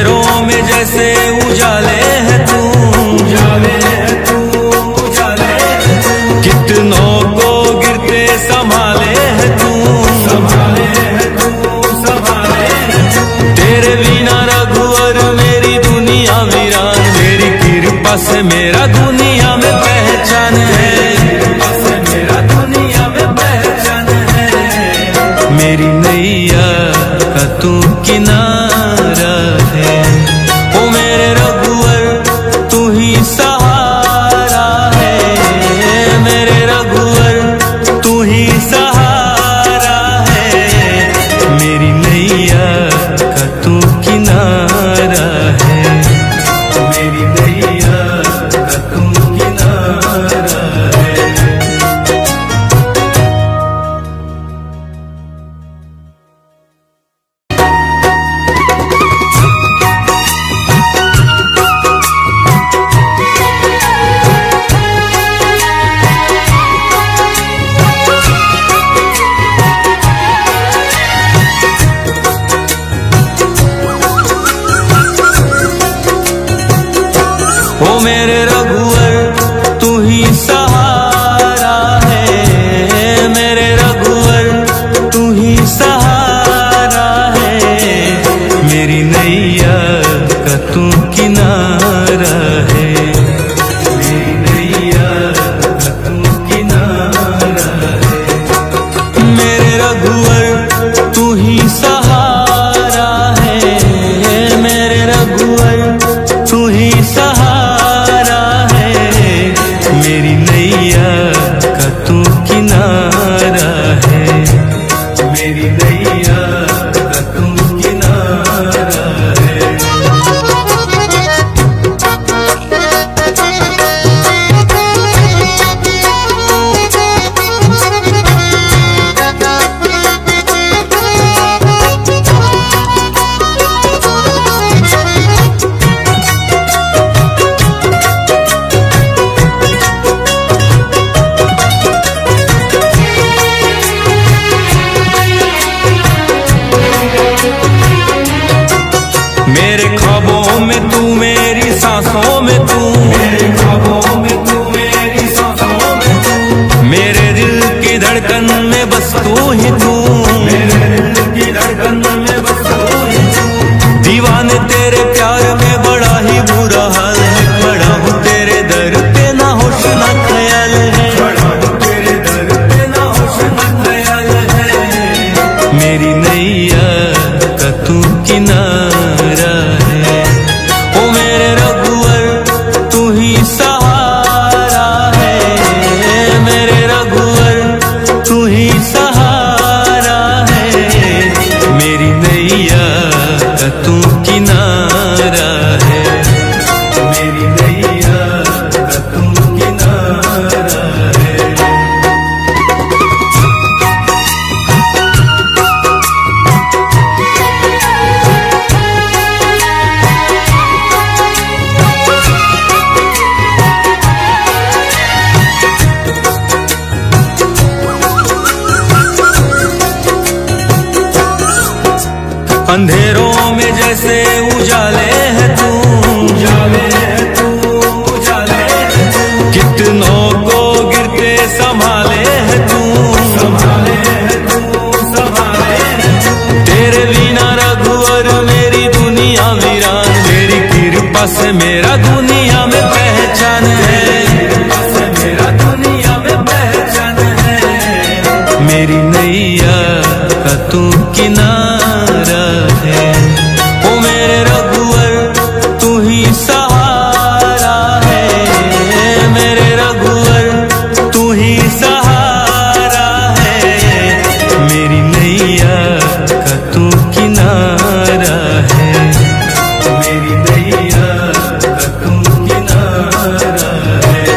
अंधेरों में जैसे उजाले है तू, उजाले है तू, उजाले है तू। कितनों को गिरते संभाले है तू, संभाले है तू, संभाले है तू। तेरे बिना रघुवर मेरी दुनिया वीरान, मेरी कृपा से मेरा दुनिया में पहचान है, कृपा से मेरा दुनिया में पहचान है। मेरी नैया का तू किनारा है, ओ मेरे रघुवर तू ही सहारा है, मेरे रघुवर तू ही सहारा है। मेरी नैया का तू किनारा है, मेरी नैया का तू किनारा है। ओ मेरे रघुवर तू ही सहारा है, मेरे रघुवर तू ही सहारा है। मेरी नैया का तू किनारा है, मेरी नैया का तू किनारा है। मेरे रघुवर तू ही सहारा है, मेरे रघुवर तू ही सहारा है। मेरी नैया का तू किनारा है, मेरी नैया का तू किनारा है। मेरे ख्वाबों में तू, मेरी सांसों में तू, मेरे ख्वाबों में तू, मेरी सांसों में तू। मेरे दिल की धड़कन में बस तू ही तू, मेरे दिल की धड़कन में बस तू ही तू। दीवाने तेरे प्यार में बड़ा ही बुरा हाल है, बड़ा हूँ तेरे दर पे ना होश ना ख्याल है, बड़ा हूँ तेरे दर पे ना होश ना ख्याल है। मेरी नैया का तू किनारा है, ओ मेरे रघुवर तू ही सहारा है, मेरे रघुवर तू ही सहारा है। मेरी नैया का तू किनारा है, मेरी नैया का तू किनारा है। अंधेरों में जैसे उजाले है तू, उजाले है तू, उजाले है तू। कितनों को गिरते संभाले है तू, संभाले है तू, संभाले है तू। तेरे बिना रघुवर मेरी दुनिया वीरान, मेरी कृपा से मेरा दुनिया में पहचान है, कृपा से मेरा दुनिया में पहचान है। मेरी नैया का तू किनारा है, ओ मेरे रघुवर तू ही सहारा है, मेरे रघुवर तू ही सहारा है। मेरी नैया का तू किनारा है, मेरी नैया का तू किनारा है।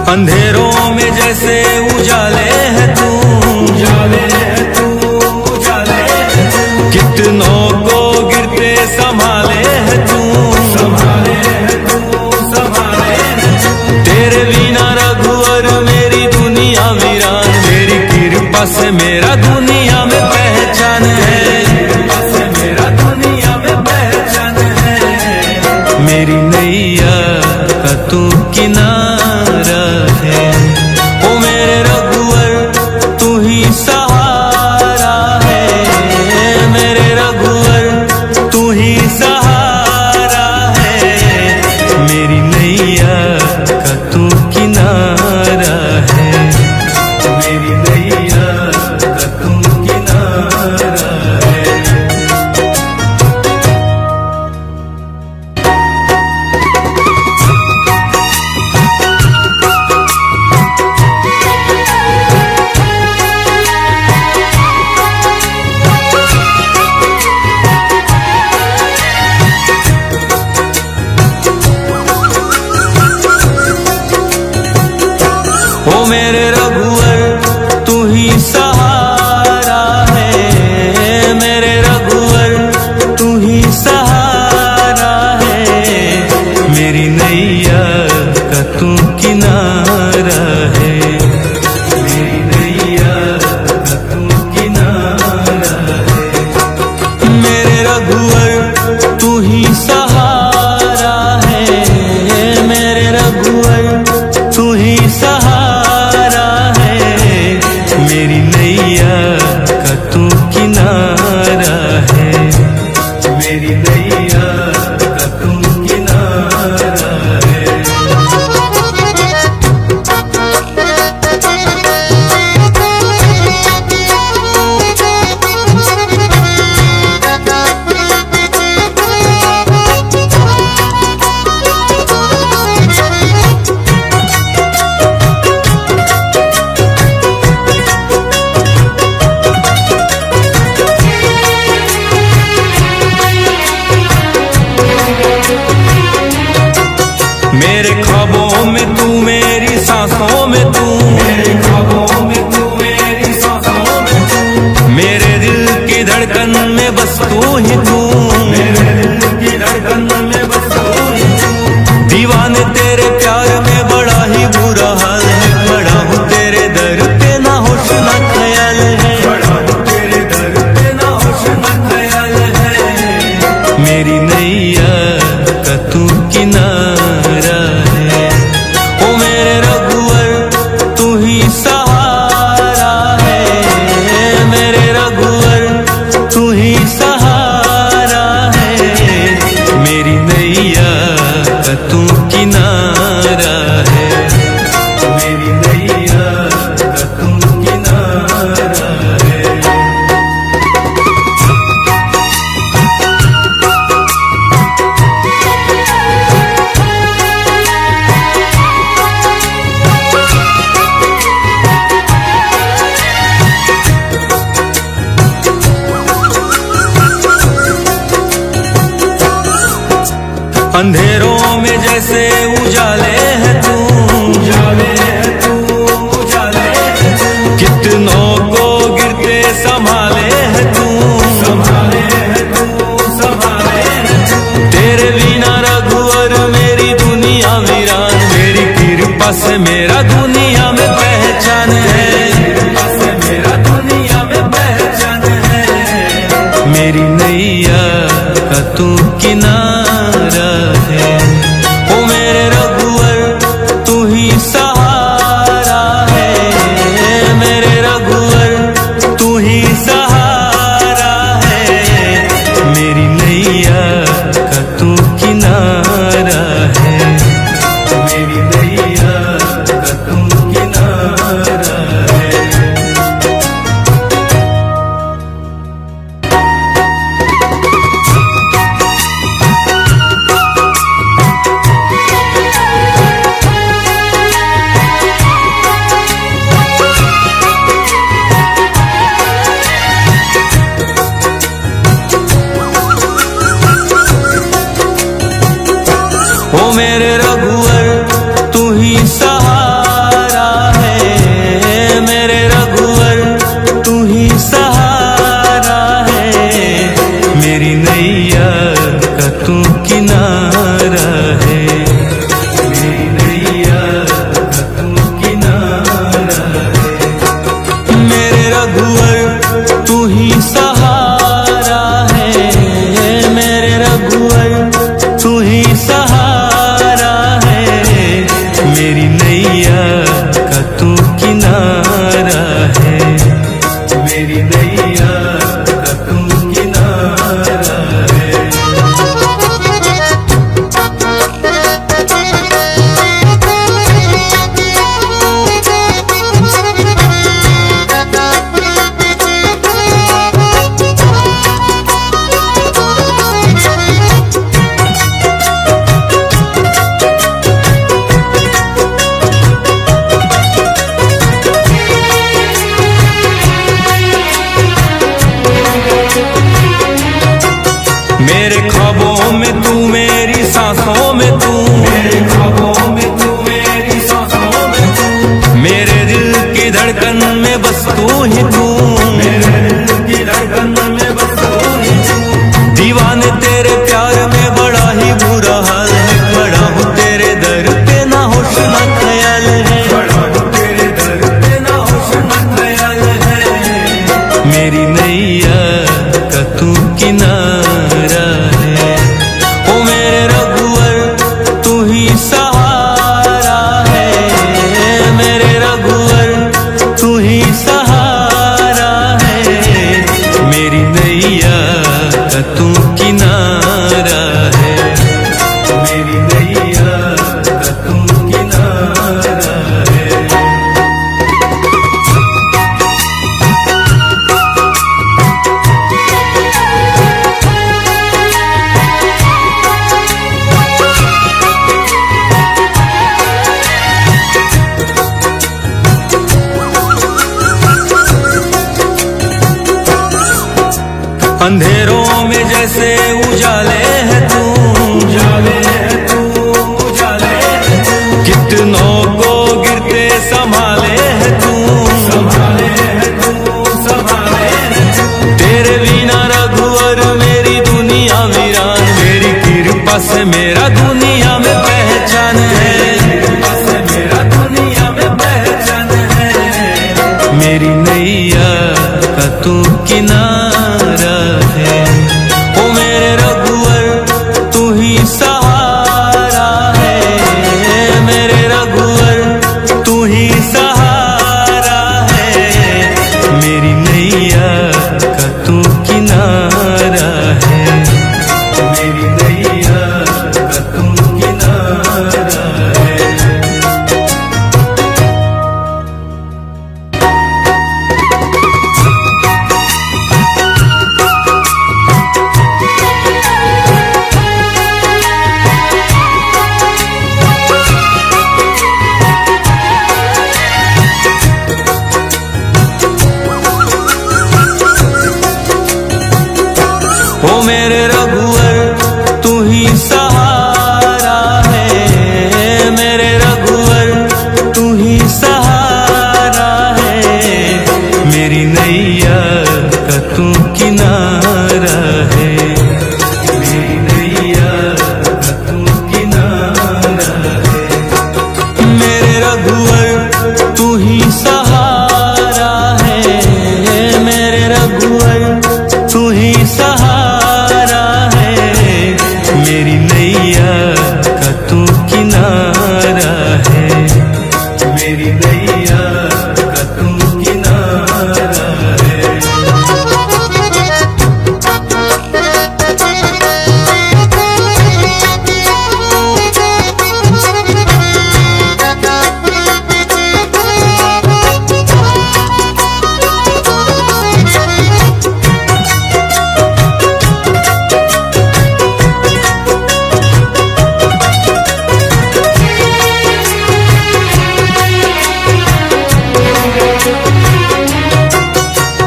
अंधेरों में जैसे उजाले है तू, उजाले है तू, उजाले है तू। कितनों को गिरते संभाले है तू, संभाले है तू, संभाले है तू। तेरे बिना रघुवर मेरी दुनिया वीरान, मेरी कृपा से मेरा दुनिया में पहचान है, कृपा से मेरा दुनिया में पहचान है। मेरी नैया का तू किनारा है, ओ मेरे रघुवर तू ही सहारा है, मेरे रघुवर तू ही सहारा है। मेरी नैया का तू किनारा है, मेरी नैया का तू किनारा है। ओ मेरे रघुवर तू ही सहारा है, मेरे रघुवर तू ही सहारा है। मेरी नैया का तू किनारा है, मेरी नैया का तू किनारा है। मेरे रघुवर तू ही सहारा है, मेरे रघुवर तू ही सहारा है। मेरी नैया का तू किनारा है, मेरी नैया का तू किनारा है। मेरे ख्वाबों में तू, मेरी सांसों में तू, मेरे ख्वाबों में तू, मेरी सांसों में तू। मेरे दिल की धड़कन में बस तू ही तू, मेरे दिल की धड़कन में बस तू ही तू। दीवाने तेरे प्यार में बड़ा ही बुरा हाल है, खड़ा हूँ तेरे दर पे ना होश ना ख्याल है, खड़ा हूँ तेरे दर पे ना होश ना ख्याल है। मेरी नैया का तू किनारा है, ओ मेरे रघुवर तू ही सहारा है, मेरे रघुवर तू ही सहारा है। मेरी नैया का तू किनारा है, मेरी नैया का तू किनारा है। अंधेरों में जैसे उजाले है तू, उजाले है तू, उजाले है तू। कितनों को गिरते संभाले है तू, संभाले है तू, संभाले है तू। तेरे बिना रघुवर मेरी दुनिया वीरान, मेरी कृपा से मेरा दुनिया में पहचान है, कृपा से मेरा दुनिया में पहचान है। मेरी नैया का तू किनारा है, ओ मेरे रघुवर तू ही सहारा है, मेरे रघुवर तू ही सहारा है। मेरी नैया का तू किनारा है, मेरी नैया का तू किनारा है। मेरे ख्वाबों में तू मेरी सांसों में तू, मेरे ख्वाबों में तू मेरी सांसों में तू, मेरे दिल की धड़कन में बस तू ही तू, मेरे दिल की धड़कन में बस तू ही तू। दीवाने तेरे प्यार में बड़ा ही बुरा हाल है, खड़ा हूँ तेरे दर पे ना होश ना ख्याल है, खड़ा हूँ तेरे दर पे ना होश ना ख्याल है। मेरी नैया का तू किनारा है, ओ मेरे रघुवर तू ही सहारा है, मेरे रघुवर तू ही सहारा है। मेरी नैया का तू किनारा है, मेरी नैया का तू किनारा है। अंधेरों में जैसे उजाले है तू, उजाले है तू, उजाले है तू, कितनों को गिरते संभाले है तू, संभाले है तू, संभाले है तू। तेरे बिना रघुवर मेरी दुनिया वीरान, मेरी कृपा से मेरा दुनिया में पहचान है, कृपा से मेरा दुनिया में पहचान है। मेरी नैया का तू किनारा है, ओ मेरे रघुवर तू ही सहारा है, मेरे रघुवर तू ही सहारा है। मेरी नैया का तू किनारा है, मेरी नैया का तू किनारा है। ओ मेरे रघुवर तू ही सहारा है, मेरे रघुवर तू ही सहारा है। मेरी नैया का तू किनारा है, मेरी नैया का तू किनारा है। मेरे रघुवर तू ही सहारा है, मेरे रघुवर तू ही सहारा है। मेरी नैया का तू किनारा है, मेरी नैया का तू किनारा है।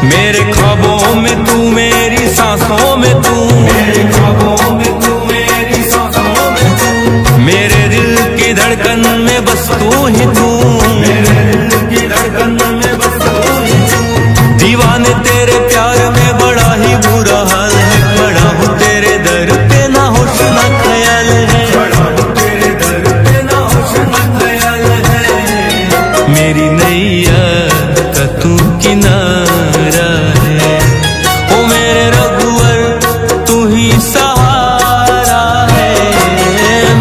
मेरे ख्वाबों में तू मेरी सांसों में तू, मेरे ख्वाबों में तू मेरी सांसों में तू, मेरे दिल की धड़कन में बस तू ही तू, मेरे दिल की धड़कन में बस तू ही तू। दीवाने तेरे प्यार में बड़ा ही बुरा हाल है, खड़ा हूँ तेरे दर पे ना होश ना ख्याल है, खड़ा हूँ तेरे दर पे ना होश ना ख्याल है। मेरी नैया का तू किनारा है, ओ मेरे रघुवर तू ही सहारा है,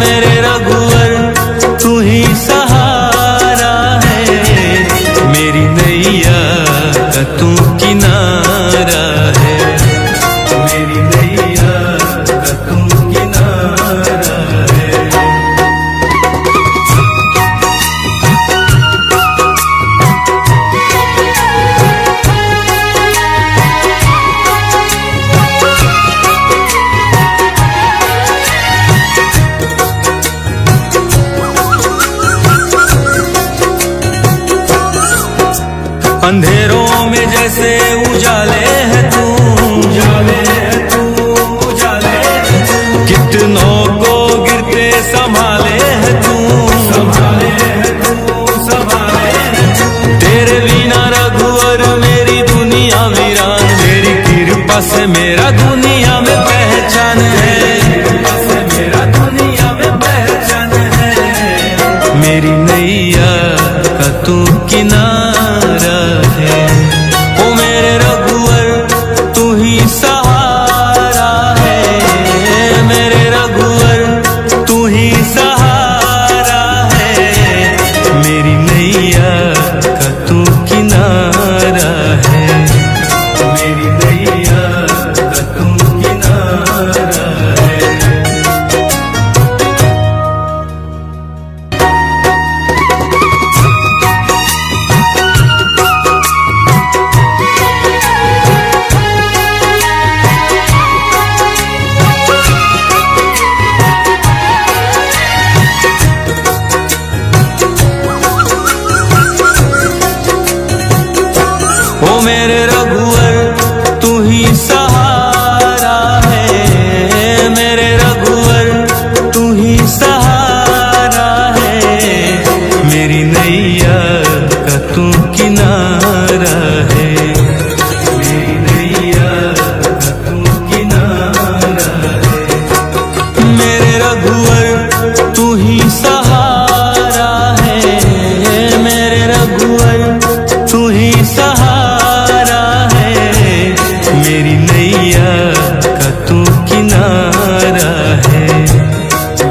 मेरे रघुवर तू ही सहारा है। मेरी नैया का तू किनारा है, मेरी नैया का तू किनारा है। अंधेरों में जैसे उजाले है तू, उजाले है तू, उजाले दुनिया में पहचान है, कृपा से मेरा दुनिया में पहचान है। मेरी नैया का तू किनारा है, ओ मेरे रघुवर तू ही सहारा है, मेरे रघुवर तू ही सहारा है। मेरी नैया का तू किनारा है, मेरी नैया का तू किनारा है। ओ मेरे रघुवर तू ही सहारा है, मेरे रघुवर तू ही सहारा है। मेरी नैया का तू किनारा है, मेरी नैया का तू किनारा है। मेरे रघुवर तू ही सहारा है, मेरे रघुवर तू ही सहारा है। मेरी नैया का तू किनारा है,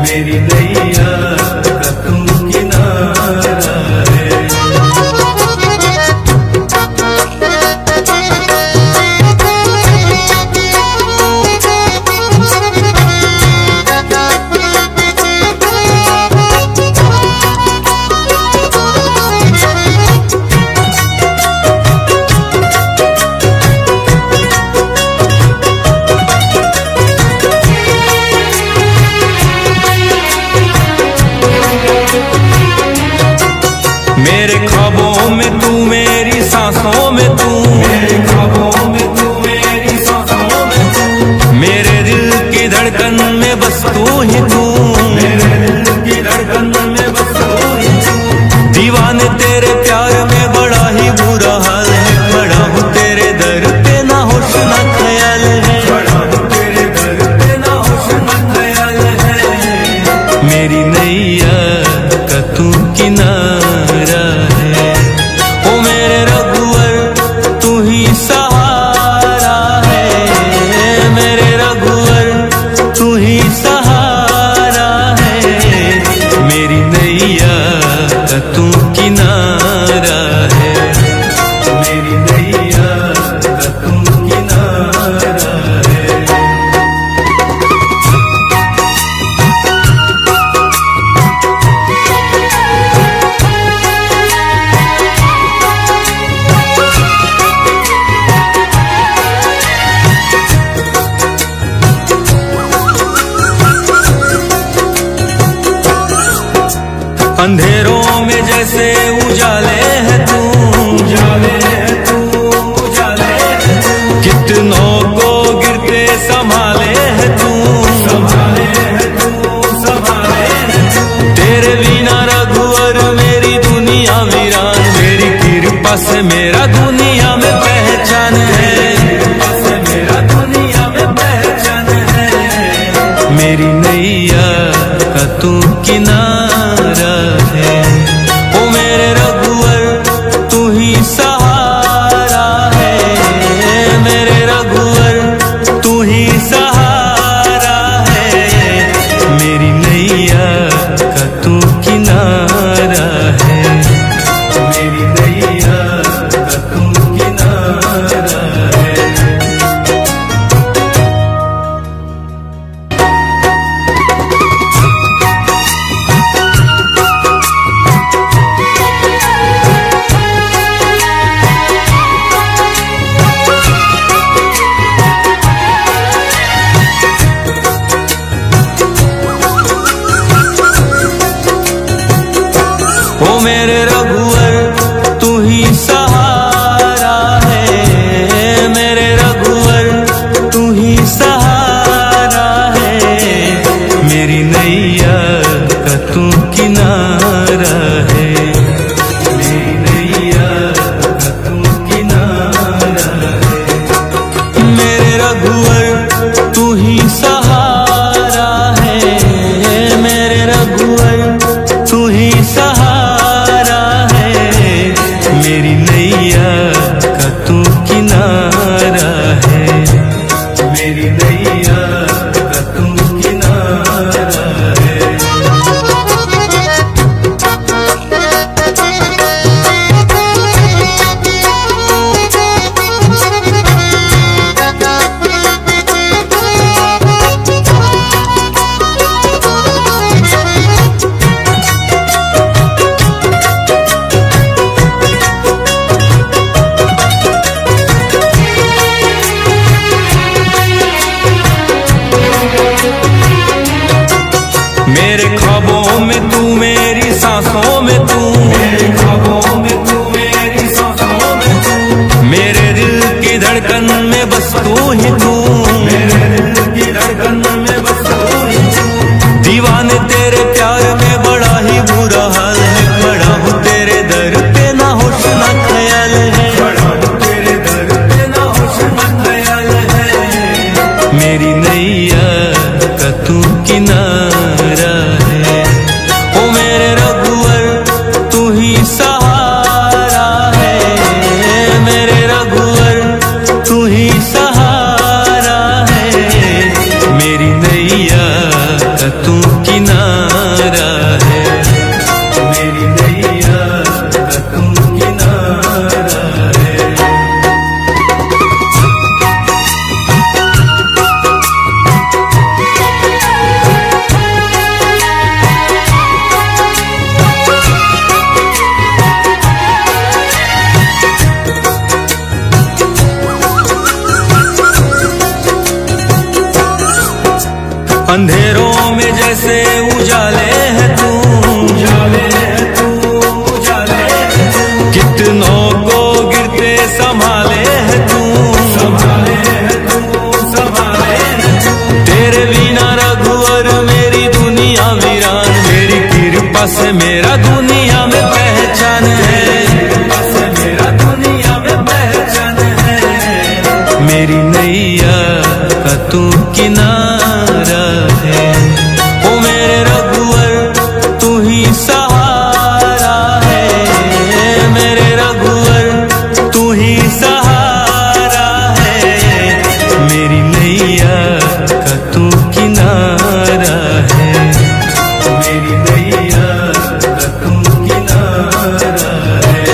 मेरी नैया का तू किनारा है। मेरे ख्वाबों में तू, मेरी सांसों में तू, मेरे ख्वाबों में तू, मेरी सांसों में तू, मेरे दिल की धड़कन में बस तू ही तू, मेरे दिल की धड़कन में बस तू ही तू। दीवाने तेरे प्यार में बड़ा ही बुरा हाल है, बड़ा हूँ तेरे दर पे ना होश ना ख्याल है, बड़ा हूँ तेरे दर पे ना होश ना ख्याल है। मेरी नैया का तू किनारा है, ओ मेरे रघुवर तू ही सहारा है, मेरे रघुवर तू ही सहारा है। मेरी नैया का तू किनारा है, मेरी नैया का तू किनारा है। अंधेरों में जैसे उजाले है तू, उजाले है तू, उजाले है तू। कितनों को गिरते संभाले है तू, संभाले है तू, संभाले है तू। तेरे बिना रघुवर मेरी दुनिया वीरान, मेरी कृपा से मेरा दुनिया में पहचान है, कृपा से मेरा दुनिया में पहचान है। मेरी नैया का तू किनारा है, ओ मेरे रघुवर तू ही सहारा है, मेरे रघुवर तू ही सहारा है। मेरी नैया का तू किनारा है, मेरी नैया का तू किनारा है। ओ मेरे रघुवर तू ही सहारा है, मेरे रघुवर तू ही सहारा है। मेरी नैया का तू किनारा है, मेरी नैया का तू किनारा है। मेरे रघुवर नैया का तू किनारा है। मेरे ख्वाबों में तू, मेरी सांसों में तू, मेरे ख्वाबों में तू, मेरी सांसों में तू, मेरे दिल की धड़कन में बस तू ही तू, मेरे दिल की धड़कन में बस तू ही तू। दीवाने तेरे प्यार में बड़ा ही बुरा हाल है, बड़ा हूँ तेरे दर पे ना होश ना ख्याल है, बड़ा हूँ तेरे दर पे ना होश ना ख्याल है। मेरी नैया का तू किनारा है, ओ मेरे रघुवर तू ही सहारा है, मेरे रघुवर तू ही सहारा है। मेरी नैया का तू किनारा है, मेरी नैया का तू किनारा है। अंधेरों में जैसे उजाले है तू, उजाले है तू, उजाले है तू। कितनों को गिरते संभाले है तू, संभाले है तू, संभाले है तू। तेरे बिना रघुवर मेरी दुनिया वीरान, मेरी कृपा से मेरा दुनिया में पहचान है, कृपा से मेरा दुनिया में पहचान है। मेरी नैया का तू किनारा है, ओ मेरे रघुवर तू ही सहारा है, मेरे रघुवर तू ही सहारा है। मेरी नैया का तू किनारा है, मेरी नैया का तू किनारा है।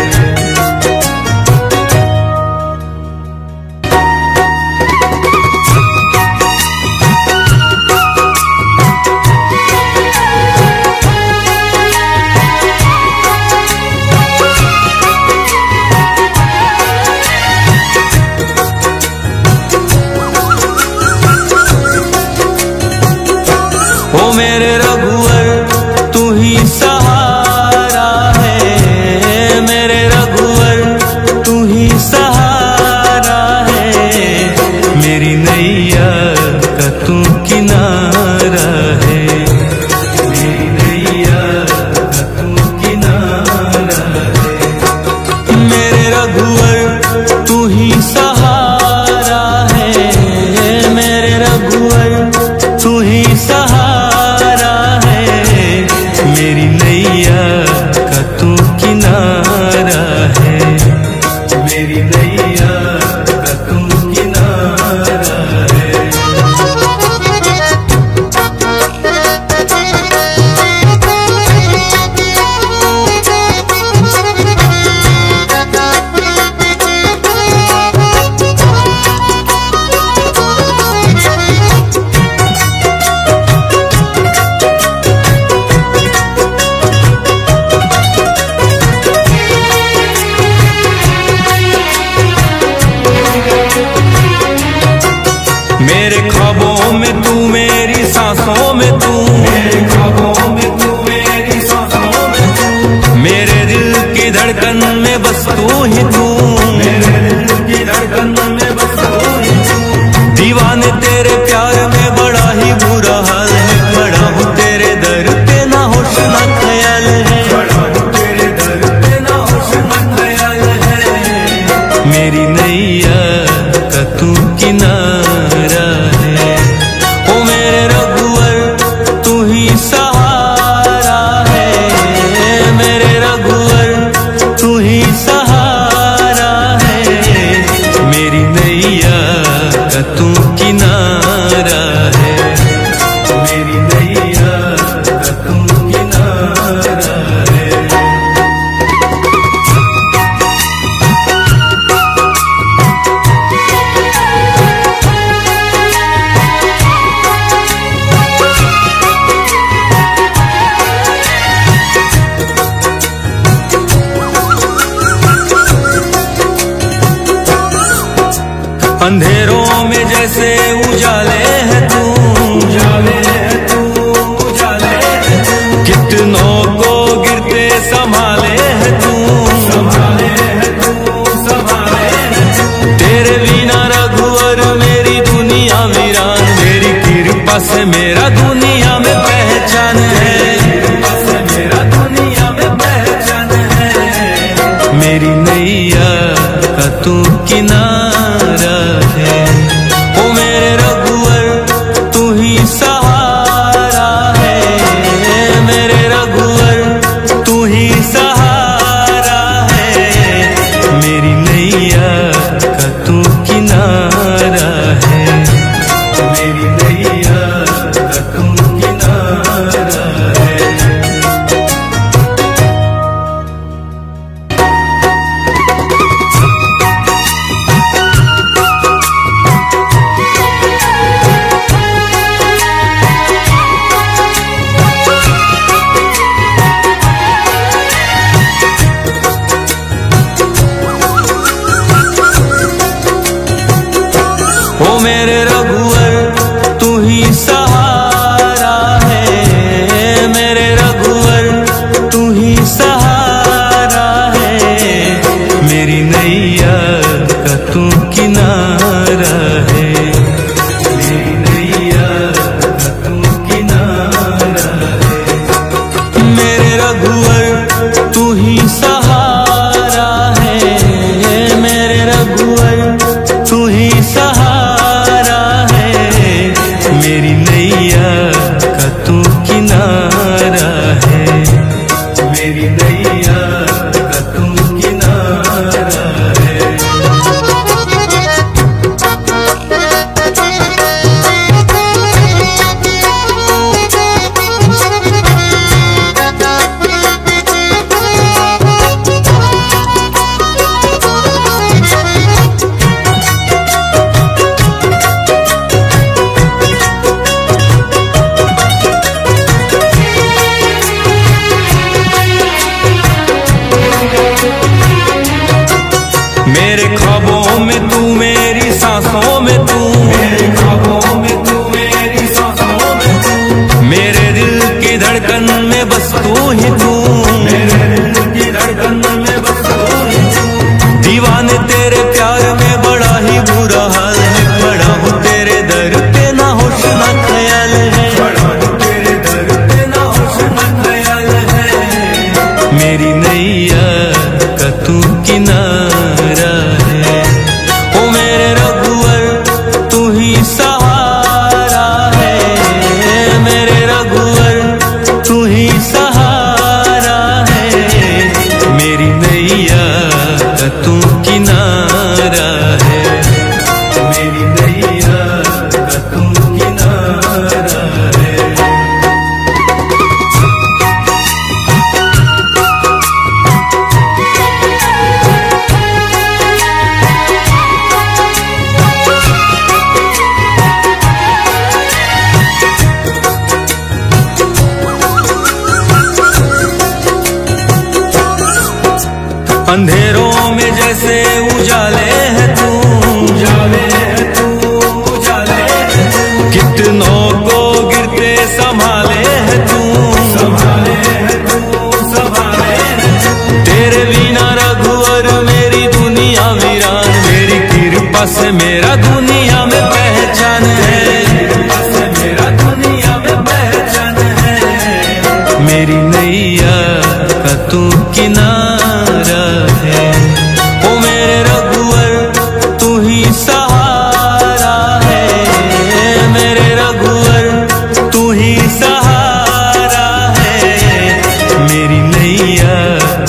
ओ मेरे रघुवर तू ही सहारा है, मेरे रघुवर तू ही सहारा है। मेरी नैया का तू किनारा है, मेरी नैया का तू किनारा है। मेरे रघुवर तू ही सहारा है, मेरे रघुवर तू ही सहारा है। मेरी नैया का तू किनारा है, मेरी नैया का तू किनारा है। मेरे ख्वाबों में तू, मेरी सांसों में तू, मेरे ख्वाबों में तू, मेरी सांसों में तू, मेरे दिल की धड़कन में बस तू ही तू, मेरे दिल की धड़कन में बस तू ही तू। दीवाने तेरे प्यार में बड़ा ही बुरा हाल है, बड़ा हूँ तेरे दर पे ना होश ना ख्याल है, बड़ा हूँ तेरे दर पे ना होश ना ख्याल है। मेरी नैया का तू किनारा है, ओ मेरे रघुवर तू ही सहारा है, मेरे रघुवर तू ही सहारा है। मेरी नैया का तू किनारा अंधेरों में जैसे उजाले है तू, उजाले है तू, उजाले है तू। कितनों को गिरते संभाले है तू, संभाले है तू, संभाले है तू। तेरे बिना रघुवर मेरी दुनिया वीरान, मेरी कृपा से मेरा दुनिया में पहचान है, कृपा से मेरा दुनिया में पहचान है। मेरी नैया का तू किनारा है, ओ मेरे रघुवर तू ही सहारा है, मेरे रघुवर तू ही सहारा है। मेरी नैया का तू किनारा है, मेरी नैया का तू किनारा है। ओ मेरे रघुवर तू ही सहारा है, मेरे रघुवर तू ही सहारा है। मेरी नैया का तू किनारा है, मेरी नैया का तू किनारा है। मेरे रघुवर तू ही सहारा है, मेरे रघुवर तू ही सहारा है। मेरी नैया का तू किनारा है, मेरी नैया का तू किनारा है। मेरे ख्वाबों में तू, मेरी सांसों में तू, मेरे ख्वाबों में तू, मेरी सांसों में तू। मेरे दिल की धड़कन में बस तू ही तू, मेरे दिल की धड़कन में बस तू ही तू। दीवाने तेरे प्यार में बड़ा ही बुरा हाल है, खड़ा हूँ तेरे दर पे ना होश ना ख्याल है, खड़ा हूँ तेरे दर पे ना होश ना ख्याल है। मेरी नैया का तू किनारा है, ओ मेरे रघुवर तू ही सहारा है, मेरे रघुवर तू ही सहारा है। मेरी नैया का तू किनारा है, मेरी नैया का तू किनारा है। अंधेरों में जैसे उजाले है तू, उजाले है तू, उजाले है तू। कितनों को गिरते संभाले है तू, संभाले है तू, संभाले है तू। तेरे बिना रघुवर मेरी दुनिया वीरान, मेरी कृपा से मेरा दुनिया में पहचान है, कृपा से मेरा दुनिया में पहचान है। मेरी नैया का तू किनारा है, ओ मेरे रघुवर तू ही सहारा है, मेरे रघुवर तू ही सहारा है। मेरी नैया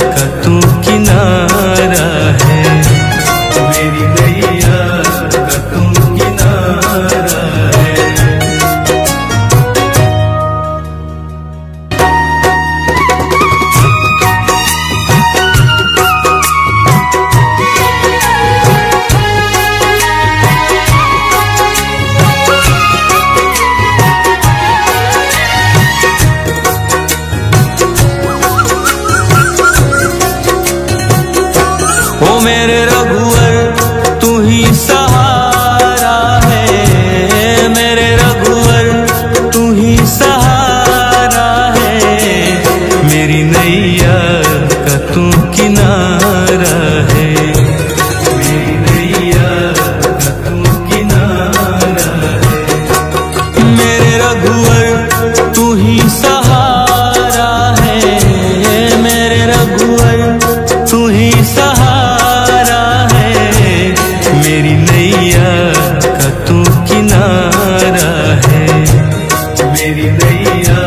का तू किनारा है, मेरी नैया का तू मेरे रघुवर तू ही सहारा है, मेरे रघुवर तू ही सहारा है, मेरी नैया का तू किनारा है, मेरी नैया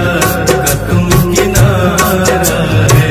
का तू किनारा है।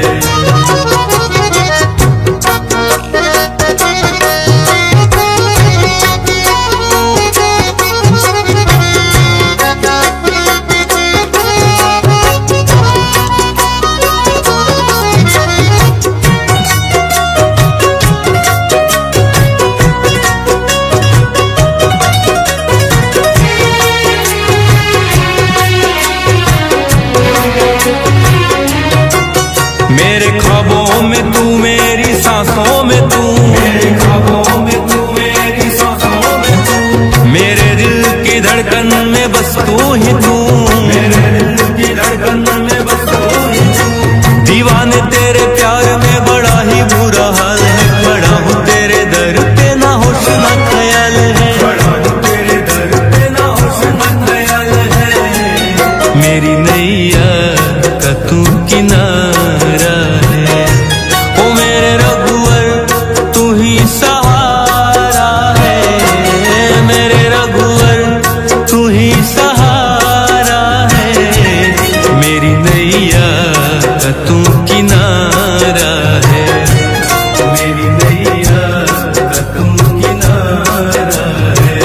मेरे ख्वाबों में तू, मेरी सांसों में तू, मेरे ख्वाबों में तू, मेरी सांसों में तू, मेरे दिल की धड़कन में बस तू ही तू, मेरे दिल की धड़कन में बस तू ही तू। दीवाने तेरे प्यार में बड़ा ही बुरा हाल है, खड़ा हूँ तेरे दर पे ना होश ना ख्याल है, खड़ा हूँ तेरे दर पे ना होश ना ख्याल है, मेरी नैया का तू किनारा है, ओ मेरे रघुवर तू ही सहारा है, मेरे रघुवर तू ही सहारा है, मेरी नैया का तू किनारा है, मेरी नैया का तू किनारा है।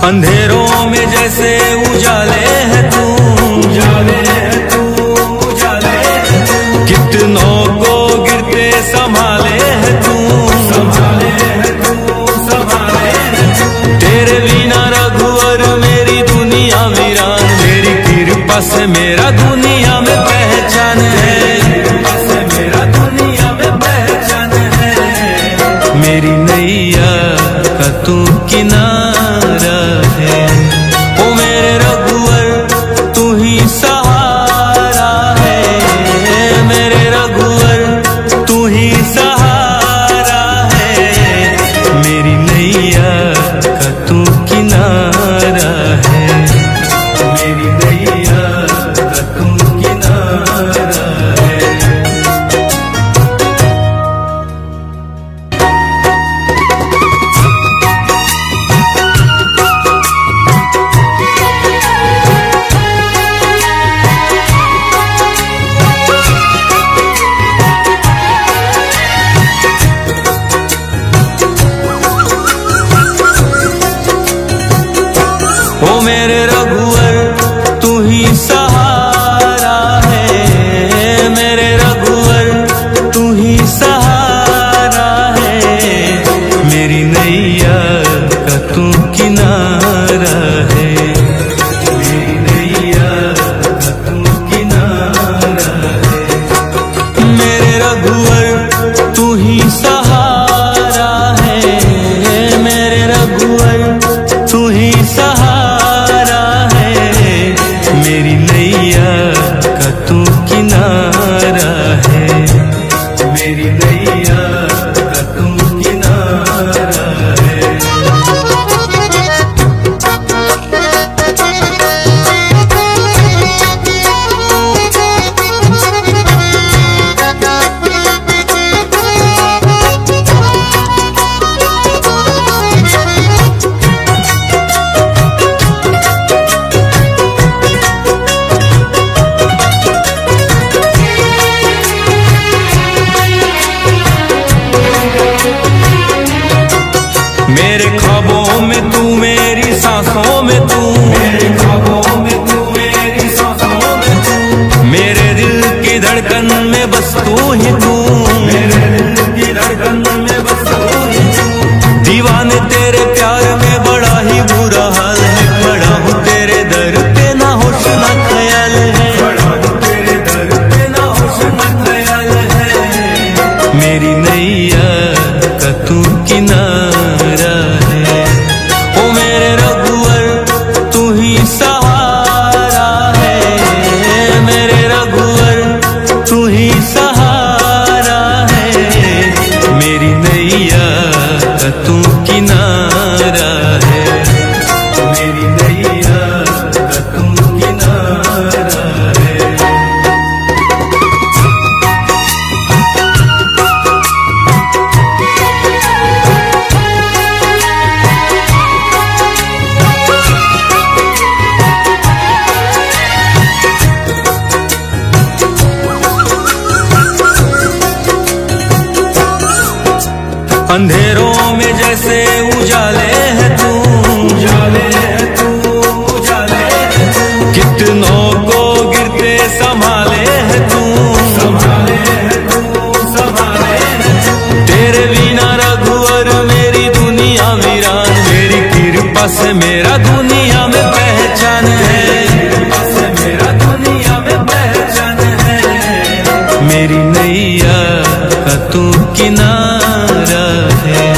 अंधेरों में जैसे उजाले है तू, उजाले है तू, उजाले है तू, कितनों को गिरते संभाले है तू, संभाले है तू, संभाले है तू। तेरे बिना रघुवर मेरी दुनिया वीरान, मेरी कृपा से मेरा दुनिया में पहचान है, कृपा से मेरा दुनिया में पहचान है, मेरी नैया का तू किनारा है, ओ मेरे रघुवर तू ही सहारा है, मेरे रघुवर तू ही सहारा है, मेरी नैया का तू किनारा है, मेरी नैया का तू किनारा है। तू किनारा है। ओ मेरे रघुवर तू ही सहारा है, मेरे रघुवर तू ही सहारा है। मेरी नैया का तू किनारा है, मेरी नैया का तू किनारा है। अंधेरों में जैसे उजाले है तू, उजाले है तू, उजाले है तू। कितनों को गिरते संभाले है तू, संभाले है तू, संभाले है तू। तेरे बिना रघुवर मेरी दुनिया वीरान, मेरी कृपा से मेरा दुनिया में पहचान है, कृपा से मेरा दुनिया में पहचान है। मेरी नैया का तू किनारा है।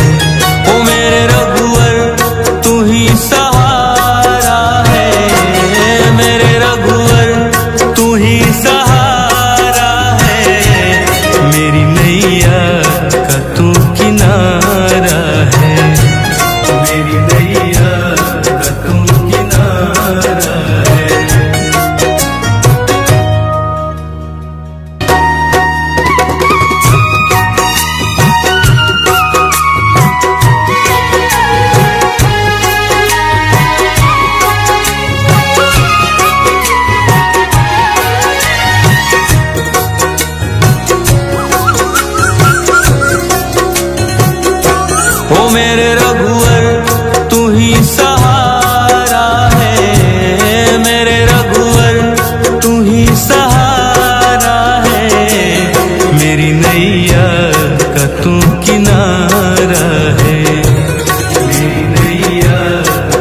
ओ मेरे रघुवर तू ही सहारा है, मेरे रघुवर तू ही सहारा है। मेरी नैया का तू किनारा है, मेरी नैया का तू किनारा है। ओ मेरे रघुवर तू ही सहारा है, मेरे रघुवर तू ही सहारा है। मेरी नैया का तू किनारा है, मेरी नैया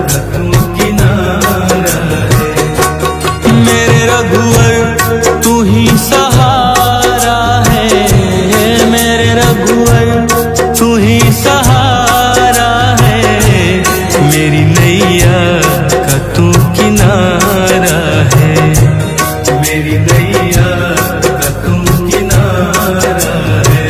का तू किनारा है। मेरे रघुवर तू ही सहारा है, मेरे रघुवर तू ही सहारा है। मेरी नैया का तू किनारा है, मेरी नैया का तू किनारा है।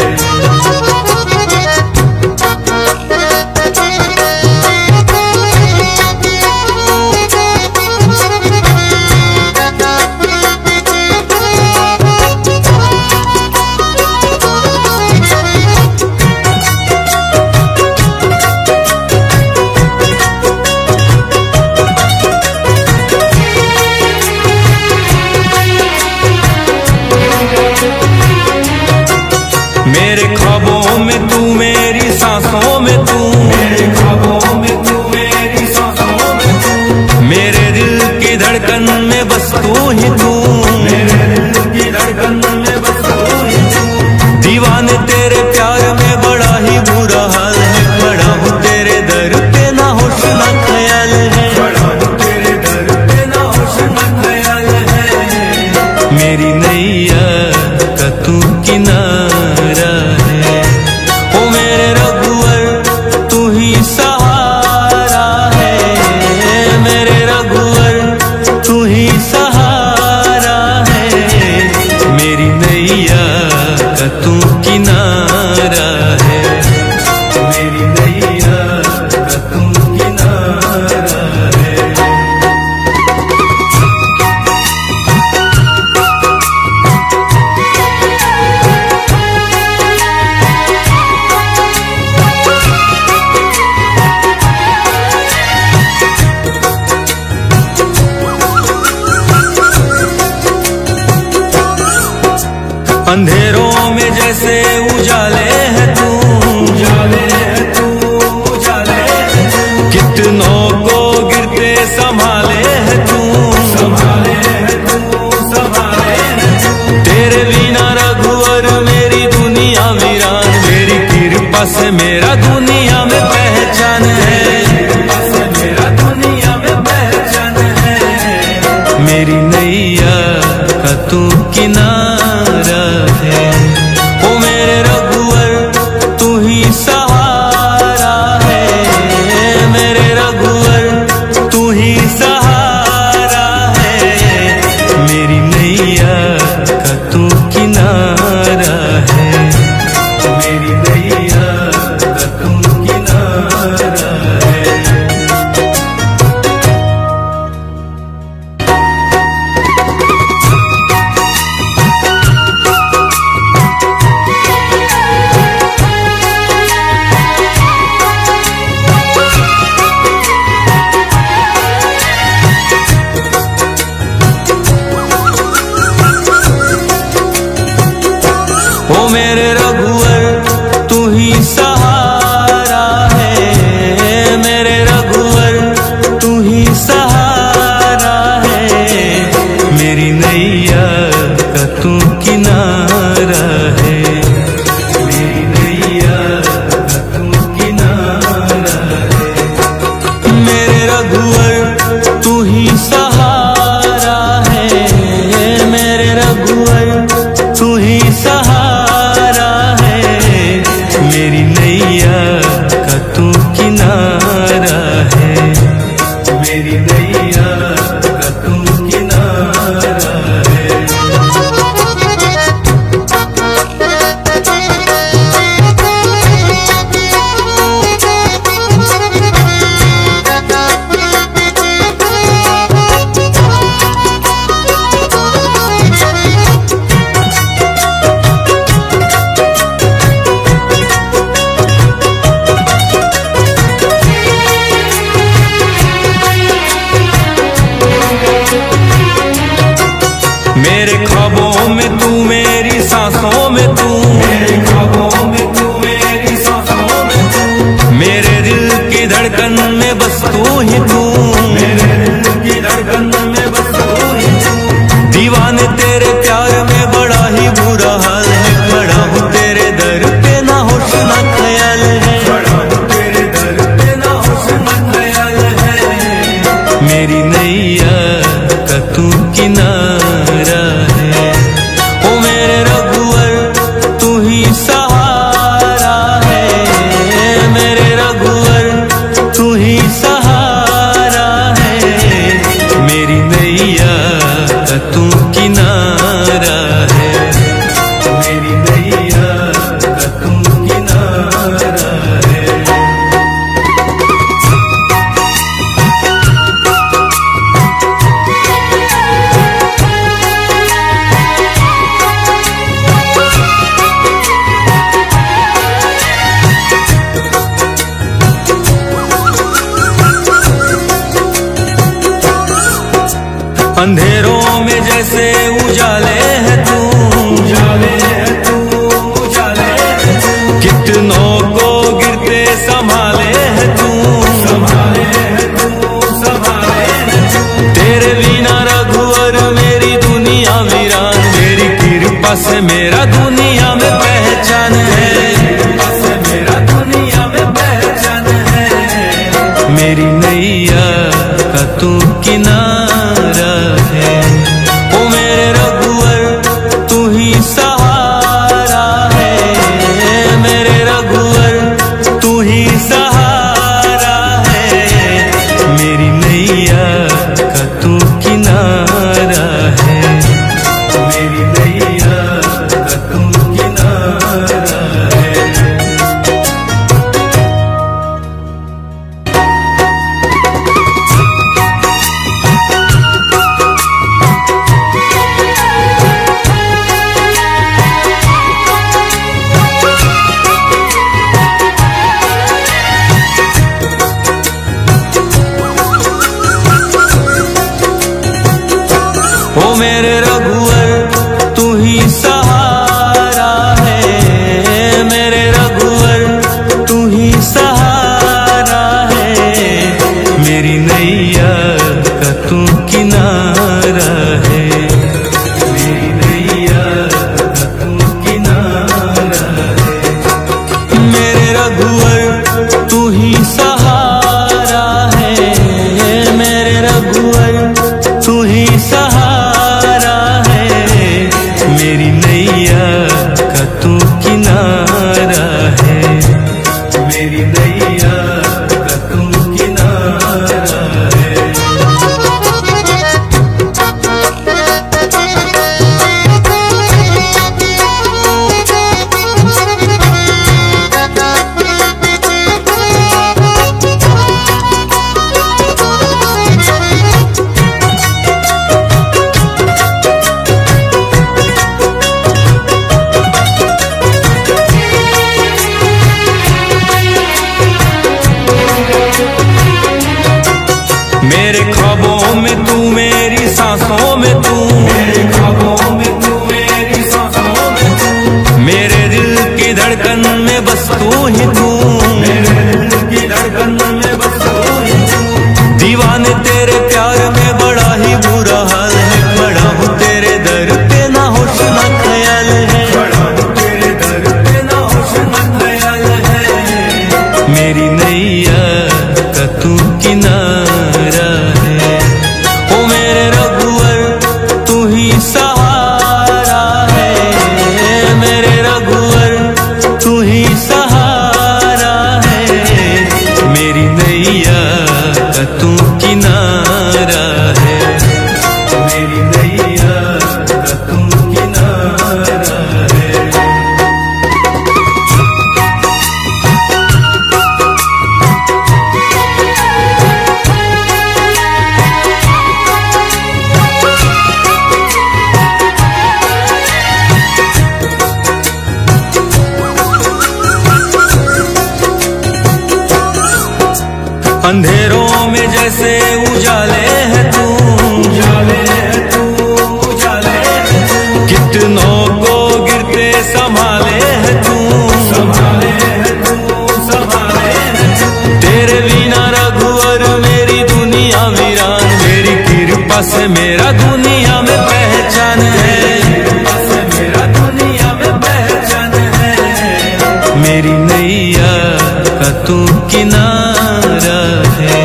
मेरे ख्वाबों में तू, मेरी सांसों में तू, मेरे ख्वाबों में तू, मेरी सांसों में तू। मेरे दिल की धड़कन में बस तू ही तू, मेरे दिल की धड़कन में बस तू ही तू। दीवाने तेरे प्यार में बड़ा ही बुरा हाल है, खड़ा हूँ तेरे दर पे ना होश ना ख्याल है, खड़ा हूँ तेरे दर पे ना होश ना ख्याल है। मेरी नैया का तू किनारा है। ओ मेरे रघुवर तू ही सहारा है, मेरे रघुवर तू ही सहारा है। मेरी नैया का तू किनारा है, मेरी नैया का तू किनारा है। अंधेरों में जैसे उजाले है तू, उजाले है तू, उजाले है तू। कितनों को गिरते संभाले है तू, संभाले है तू, संभाले है तू। तेरे बिना रघुवर मेरी दुनिया वीरान, मेरी कृपा से मेरा दुनिया में पहचान है, कृपा से मेरा दुनिया में पहचान है। मेरी नैया का तू किनारा है। ओ मेरे रघुवर तू ही सहारा तू किनारा है। ओ मेरे रघुवर तू ही सहारा है, मेरे रघुवर तू ही सहारा है। मेरी नैया का तू किनारा है, मेरी नैया का तू किनारा है। ओ मेरे रघुवर तू ही सहारा है, मेरे रघुवर तू ही सहारा है। मेरी नैया का तू किनारा है, मेरी नैया का तू किनारा है। मेरे रघुवर तू ही सहारा है, मेरे रघुवर तू ही सहारा है। मेरी नैया का तू किनारा है, मेरी नैया का तू किनारा है। मेरे ख्वाबों में तू, मेरी सांसों में तू, मेरे ख्वाबों में तू, मेरी सांसों में तू। मेरे दिल की धड़कन में बस तू ही तू, मेरे दिल की धड़कन में बस तू ही तू। दीवाने तेरे प्यार में बड़ा ही बुरा हाल है, खड़ा हूँ तेरे दर पे ना होश ना ख्याल है, खड़ा हूँ तेरे दर पे ना होश ना ख्याल है। मेरी नैया का तू किनारा है, ओ मेरे रघुवर तू ही सहारा है, मेरे रघुवर तू ही सहारा है। मेरी नैया का तू किनारा है, मेरी नैया का तू किनारा है। अंधेरों में जैसे उजाले है तू, उजाले है तू, उजाले है तू। कितनों को गिरते संभाले है तू, संभाले है तू, संभाले है तू। तेरे बिना रघुवर मेरी दुनिया वीरान, मेरी कृपा से मेरा दुनिया में पहचान है, कृपा से मेरा दुनिया में पहचान है। मेरी नैया का तू किनारा है,